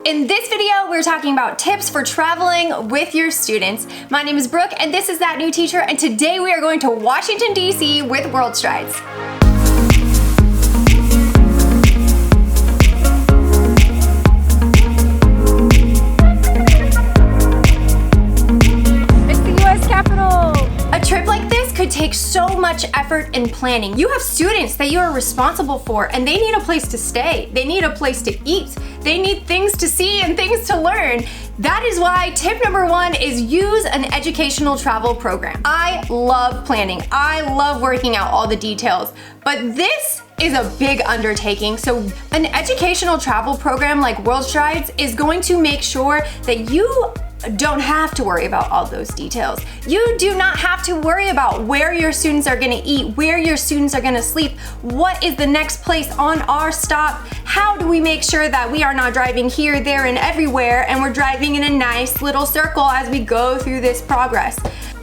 In this video, we're talking about tips for traveling with your students. My name is Brooke, and this is That New Teacher, and today we are going to Washington, D.C. with WorldStrides. It's the U.S. Capitol! A trip like this could take so much effort and planning. You have students that you are responsible for, and they need a place to stay. They need a place to eat. They need things to see and things to learn. That is why tip number one is use an educational travel program. I love planning. I love working out all the details, but this is a big undertaking. So an educational travel program like WorldStrides is going to make sure that you don't have to worry about all those details. You do not have to worry about where your students are gonna eat, where your students are gonna sleep, what is the next place on our stop, how do we make sure that we are not driving here, there, and everywhere, and we're driving in a nice little circle as we go through this progress.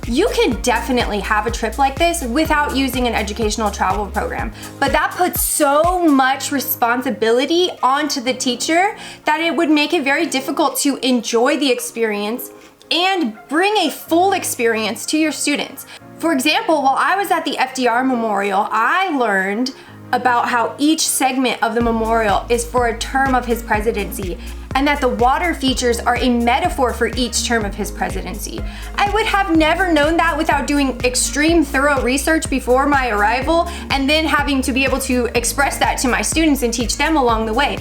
You can definitely have a trip like this without using an educational travel program, but that puts so much responsibility onto the teacher that it would make it very difficult to enjoy the experience and bring a full experience to your students. For example, while I was at the FDR Memorial, I learned about how each segment of the memorial is for a term of his presidency, and that the water features are a metaphor for each term of his presidency. I would have never known that without doing extreme thorough research before my arrival, and then having to be able to express that to my students and teach them along the way.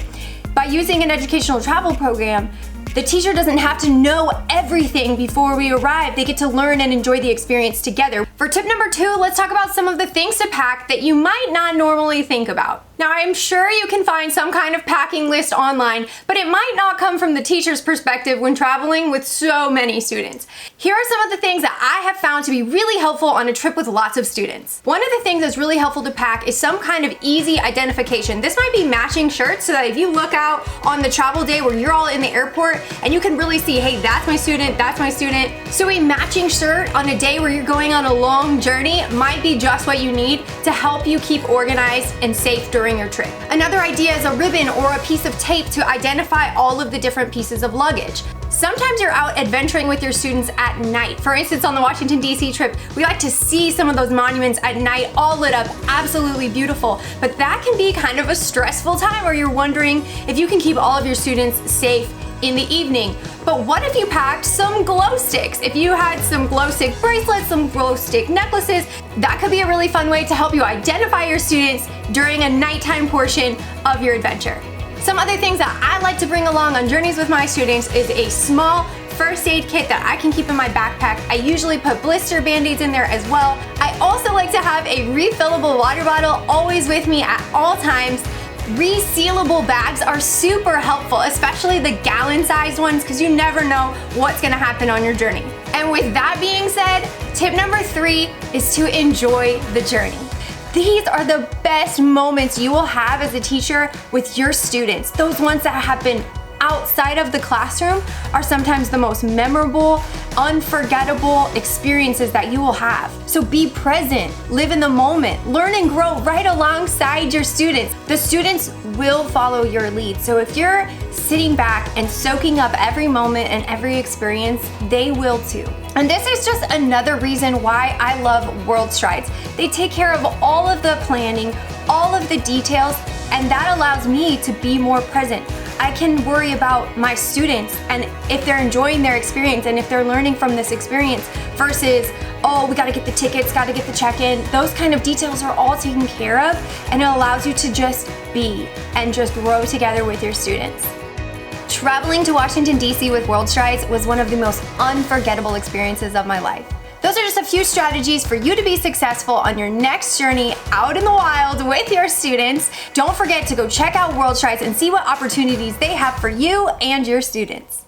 By using an educational travel program, the teacher doesn't have to know everything before we arrive. They get to learn and enjoy the experience together. For tip number two, let's talk about some of the things to pack that you might not normally think about. Now, I'm sure you can find some kind of packing list online, but it might not come from the teacher's perspective when traveling with so many students. Here are some of the things that I have found to be really helpful on a trip with lots of students. One of the things that's really helpful to pack is some kind of easy identification. This might be matching shirts, so that if you look out on the travel day where you're all in the airport and you can really see, hey, that's my student, that's my student. So a matching shirt on a day where you're going on a long journey might be just what you need to help you keep organized and safe during your trip. Another idea is a ribbon or a piece of tape to identify all of the different pieces of luggage. Sometimes you're out adventuring with your students at night. For instance, on the Washington, D.C. trip, we like to see some of those monuments at night, all lit up, absolutely beautiful. But that can be kind of a stressful time where you're wondering if you can keep all of your students safe in the evening. But what if you packed some glow sticks? If you had some glow stick bracelets, some glow stick necklaces, that could be a really fun way to help you identify your students during a nighttime portion of your adventure. Some other things that I like to bring along on journeys with my students is a small first aid kit that I can keep in my backpack. I usually put blister band-aids in there as well. I also like to have a refillable water bottle always with me at all times. Resealable bags are super helpful, especially the gallon-sized ones, because you never know what's gonna happen on your journey. And with that being said, tip number three is to enjoy the journey. These are the best moments you will have as a teacher with your students. Those ones that happen outside of the classroom are sometimes the most memorable, unforgettable experiences that you will have. So be present, live in the moment, learn and grow right alongside your students. The students will follow your lead. So if you're sitting back and soaking up every moment and every experience, they will too. And this is just another reason why I love WorldStrides. They take care of all of the planning, all of the details, and that allows me to be more present. I can worry about my students and if they're enjoying their experience and if they're learning from this experience versus, oh, we gotta get the tickets, gotta get the check-in. Those kind of details are all taken care of, and it allows you to just be and just grow together with your students. Traveling to Washington, D.C. with WorldStrides was one of the most unforgettable experiences of my life. Those are just a few strategies for you to be successful on your next journey out in the wild with your students. Don't forget to go check out WorldStrides and see what opportunities they have for you and your students.